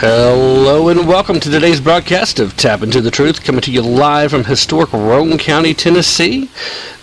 Hello and welcome to today's broadcast of Tap Into the Truth, coming to you live from historic Roane County, Tennessee.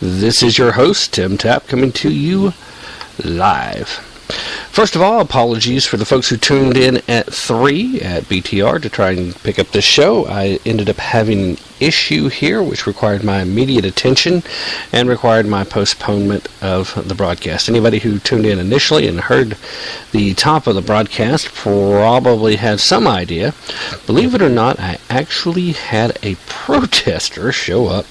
This is your host, Tim Tapp, coming to you live. First of all, apologies for the folks who tuned in at 3 at BTR to try and pick up this show. I ended up having an issue here which required my immediate attention and required my postponement of the broadcast. Anybody who tuned in initially and heard the top of the broadcast probably had some idea. Believe it or not, I actually had a protester show up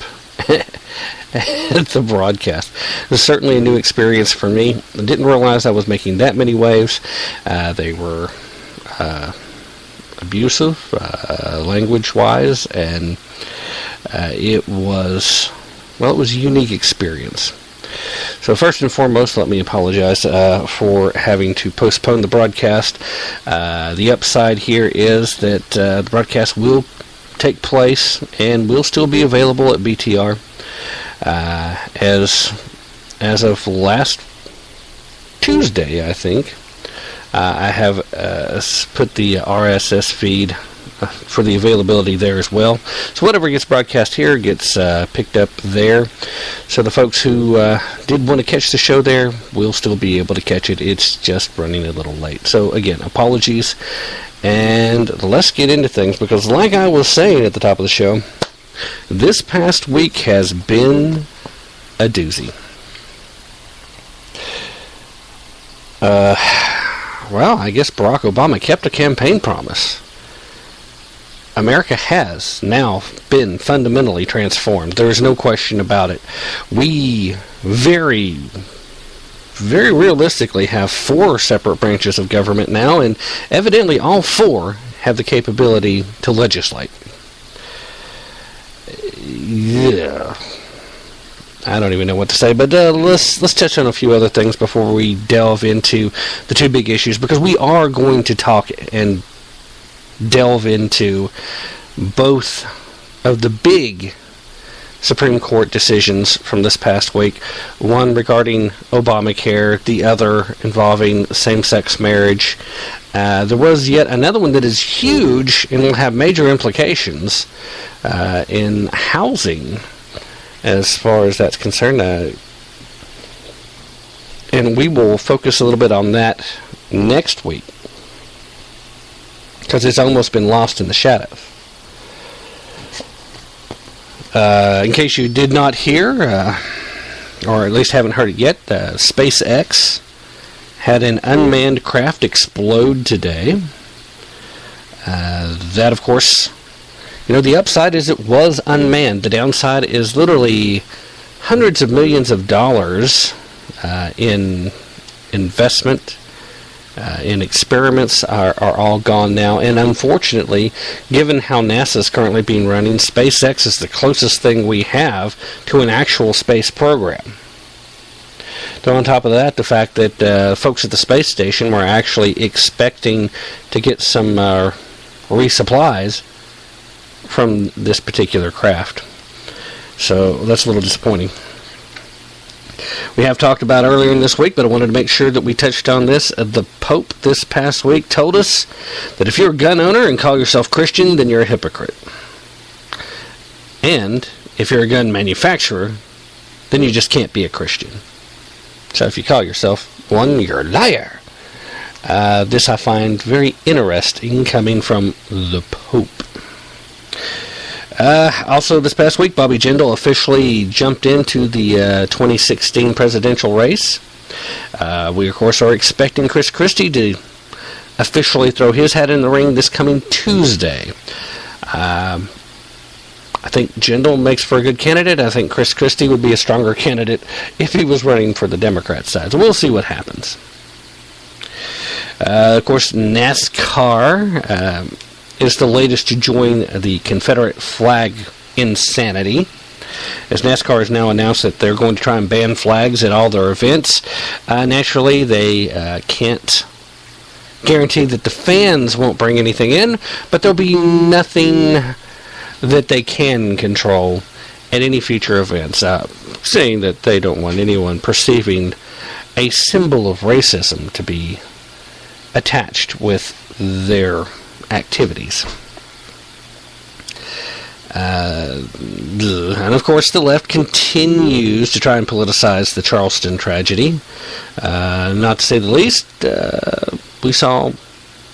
at the broadcast. It was certainly a new experience for me. I didn't realize I was making that many waves. They were abusive, language-wise, and it was a unique experience. So first and foremost, let me apologize for having to postpone the broadcast. The upside here is that the broadcast will take place and will still be available at BTR. As of last Tuesday, I think, I have put the RSS feed for the availability there as well. So whatever gets broadcast here gets picked up there. So the folks who did want to catch the show there will still be able to catch it. It's just running a little late. So again, apologies. And let's get into things, because like I was saying at the top of the show, this past week has been a doozy. Well, I guess Barack Obama kept a campaign promise. America has now been fundamentally transformed. There is no question about it. We very, very realistically have 4 separate branches of government now, and evidently all 4 have the capability to legislate. Yeah, I don't even know what to say, but let's touch on a few other things before we delve into the 2 big issues, because we are going to talk and delve into both of the big Supreme Court decisions from this past week, one regarding Obamacare, the other involving same-sex marriage. There was yet another one that is huge and will have major implications in housing as far as that's concerned. And we will focus a little bit on that next week, because it's almost been lost in the shadows. In case you did not hear, or at least haven't heard it yet, SpaceX had an unmanned craft explode today. That, of course, the upside is it was unmanned. The downside is literally hundreds of millions of dollars in investment, in experiments are all gone now. And unfortunately, given how NASA is currently being running, SpaceX is the closest thing we have to an actual space program. So on top of that, the fact that folks at the space station were actually expecting to get some resupplies from this particular craft. So that's a little disappointing. We have talked about earlier in this week, but I wanted to make sure that we touched on this. The Pope this past week told us that if you're a gun owner and call yourself Christian, then you're a hypocrite. And if you're a gun manufacturer, then you just can't be a Christian. So if you call yourself one, you're a liar. This I find very interesting coming from the Pope. Also this past week, Bobby Jindal officially jumped into the 2016 presidential race. We, of course, are expecting Chris Christie to officially throw his hat in the ring this coming Tuesday. I think Jindal makes for a good candidate. I think Chris Christie would be a stronger candidate if he was running for the Democrat side. So we'll see what happens. Of course, NASCAR is the latest to join the Confederate flag insanity, as NASCAR has now announced that they're going to try and ban flags at all their events. Naturally, they can't guarantee that the fans won't bring anything in, but there'll be nothing that they can control at any future events, saying that they don't want anyone perceiving a symbol of racism to be attached with their activities. And of course, the left continues to try and politicize the Charleston tragedy. Not to say the least, we saw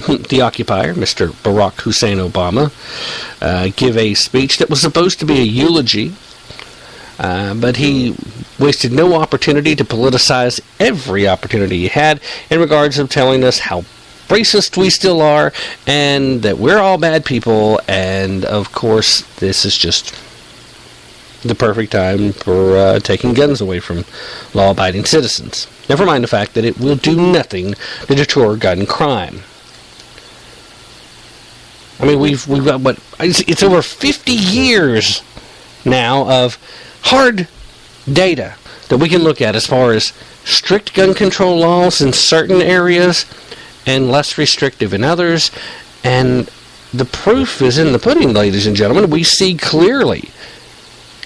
the occupier, Mr. Barack Hussein Obama, give a speech that was supposed to be a eulogy, but he wasted no opportunity to politicize every opportunity he had in regards of telling us how racist we still are, and that we're all bad people, and of course this is just the perfect time for taking guns away from law-abiding citizens. Never mind the fact that it will do nothing to deter gun crime. I mean, we've got, what, it's over 50 years now of hard data that we can look at as far as strict gun control laws in certain areas and less restrictive in others, and the proof is in the pudding, ladies and gentlemen. We see clearly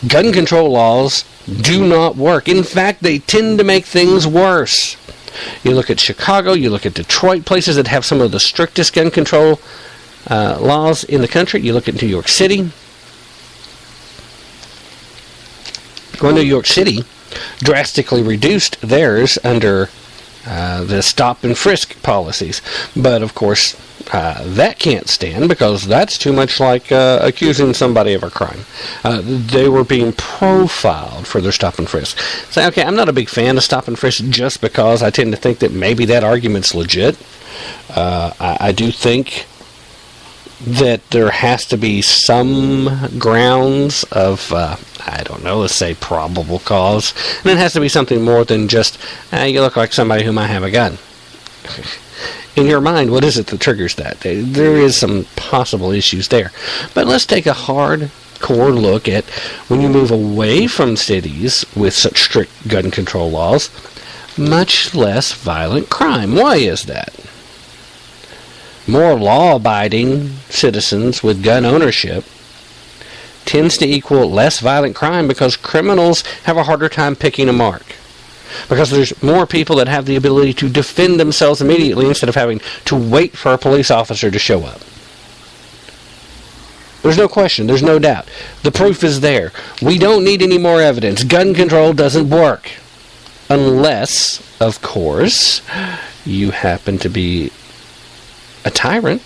gun control laws do not work. In fact, they tend to make things worse. You look at Chicago, you look at Detroit, places that have some of the strictest gun control laws in the country. You look at New York City. Well, New York City drastically reduced theirs under the stop and frisk policies. But, of course, that can't stand, because that's too much like accusing somebody of a crime. They were being profiled for their stop and frisk. So, okay, I'm not a big fan of stop and frisk just because I tend to think that maybe that argument's legit. I do think that there has to be some grounds of, I don't know, let's say probable cause. And it has to be something more than just, you look like somebody who might have a gun. In your mind, what is it that triggers that? There is some possible issues there. But let's take a hardcore look at when you move away from cities with such strict gun control laws, much less violent crime. Why is that? More law-abiding citizens with gun ownership tends to equal less violent crime, because criminals have a harder time picking a mark. Because there's more people that have the ability to defend themselves immediately instead of having to wait for a police officer to show up. There's no question. There's no doubt. The proof is there. We don't need any more evidence. Gun control doesn't work. Unless, of course, you happen to be a tyrant.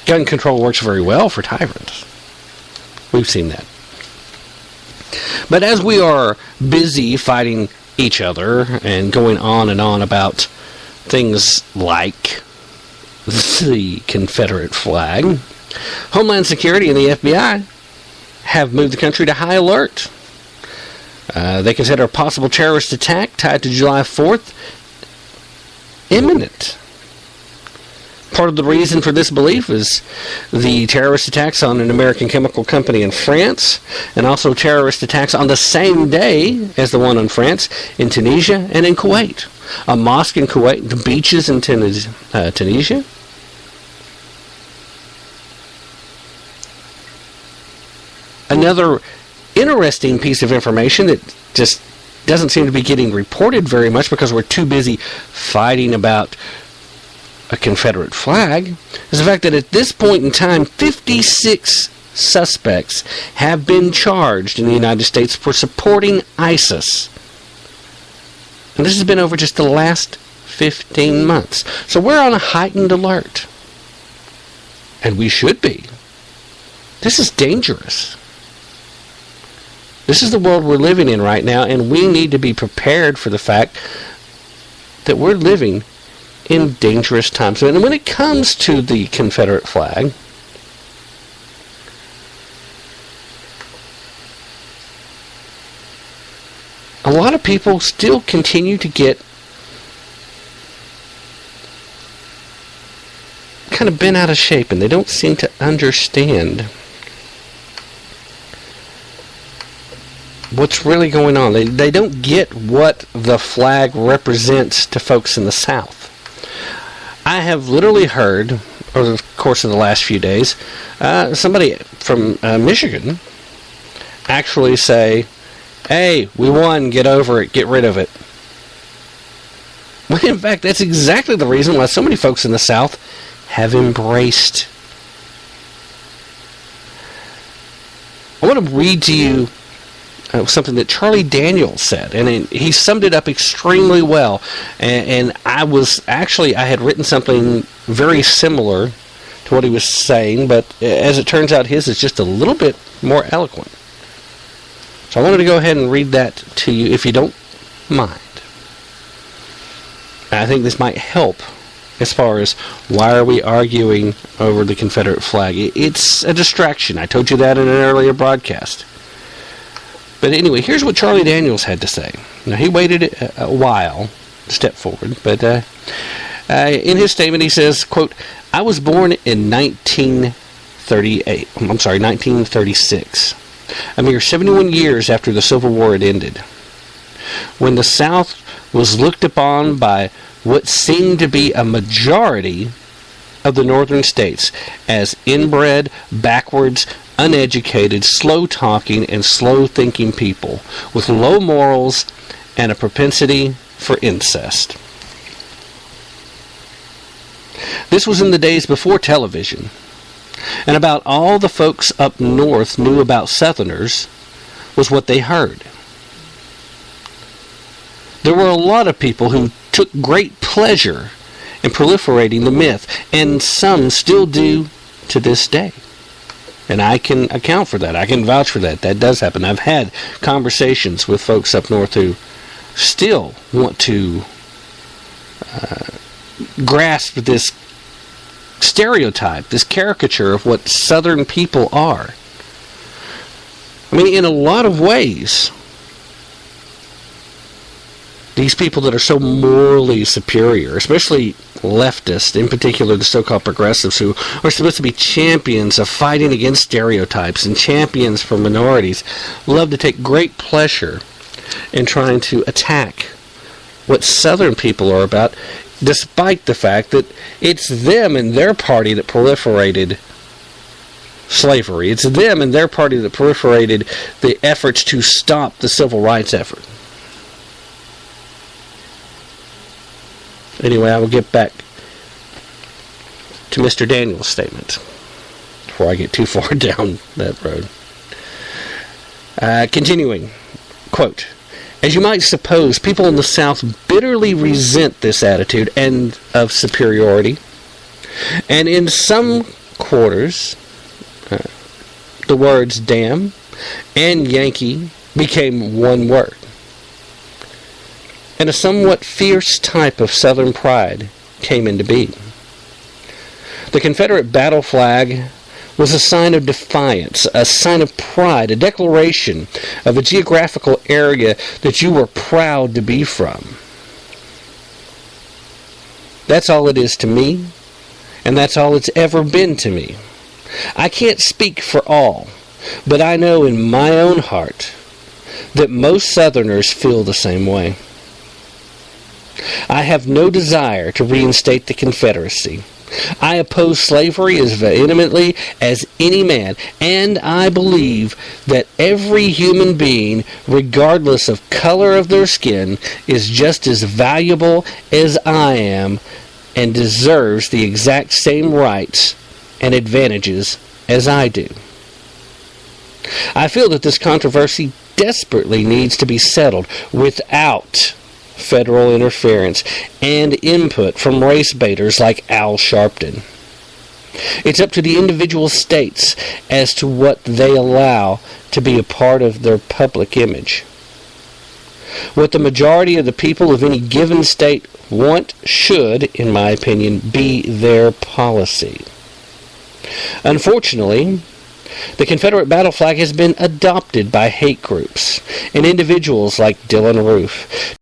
Gun control works very well for tyrants. We've seen that. But as we are busy fighting each other and going on and on about things like the Confederate flag, Homeland Security and the FBI have moved the country to high alert. They consider a possible terrorist attack tied to July 4th imminent. Part of the reason for this belief is the terrorist attacks on an American chemical company in France, and also terrorist attacks on the same day as the one on France in Tunisia and in Kuwait. A mosque in Kuwait, the beaches in Tunisia. Another interesting piece of information that just doesn't seem to be getting reported very much because we're too busy fighting about a Confederate flag is the fact that at this point in time, 56 suspects have been charged in the United States for supporting ISIS. And this has been over just the last 15 months. So we're on a heightened alert. And we should be. This is dangerous. This is the world we're living in right now, and we need to be prepared for the fact that we're living in dangerous times. And when it comes to the Confederate flag, a lot of people still continue to get kind of bent out of shape, and they don't seem to understand what's really going on. They don't get what the flag represents to folks in the South. I have literally heard, over the course of the last few days, somebody from Michigan actually say, "Hey, we won, get over it, get rid of it." When in fact, that's exactly the reason why so many folks in the South have embraced. I want to read to you something that Charlie Daniels said, and he summed it up extremely well. And I had written something very similar to what he was saying, but as it turns out, his is just a little bit more eloquent. So I wanted to go ahead and read that to you, if you don't mind. I think this might help as far as why are we arguing over the Confederate flag. It's a distraction. I told you that in an earlier broadcast. But anyway, here's what Charlie Daniels had to say. Now, he waited a while to step forward, but in his statement he says, quote, I was born in 1936, a mere 71 years after the Civil War had ended, when the South was looked upon by what seemed to be a majority of the northern states as inbred, backwards, uneducated, slow-talking, and slow-thinking people with low morals and a propensity for incest. This was in the days before television, and about all the folks up north knew about Southerners was what they heard. There were a lot of people who took great pleasure in proliferating the myth, and some still do to this day. And I can account for that. I can vouch for that. That does happen. I've had conversations with folks up north who still want to grasp this stereotype, this caricature of what Southern people are. I mean, in a lot of ways, these people that are so morally superior, especially leftists, in particular the so-called progressives, who are supposed to be champions of fighting against stereotypes and champions for minorities, love to take great pleasure in trying to attack what Southern people are about, despite the fact that it's them and their party that proliferated slavery. It's them and their party that proliferated the efforts to stop the civil rights effort. Anyway, I will get back to Mr. Daniels' statement before I get too far down that road. Continuing, quote, as you might suppose, people in the South bitterly resent this attitude and of superiority, and in some quarters, the words damn and Yankee became one word. And a somewhat fierce type of Southern pride came into being. The Confederate battle flag was a sign of defiance, a sign of pride, a declaration of a geographical area that you were proud to be from. That's all it is to me, and that's all it's ever been to me. I can't speak for all, but I know in my own heart that most Southerners feel the same way. I have no desire to reinstate the Confederacy. I oppose slavery as vehemently as any man, and I believe that every human being, regardless of color of their skin, is just as valuable as I am and deserves the exact same rights and advantages as I do. I feel that this controversy desperately needs to be settled without federal interference and input from race baiters like Al Sharpton. It's up to the individual states as to what they allow to be a part of their public image. What the majority of the people of any given state want should, in my opinion, be their policy. Unfortunately, the Confederate battle flag has been adopted by hate groups and individuals like Dylan Roof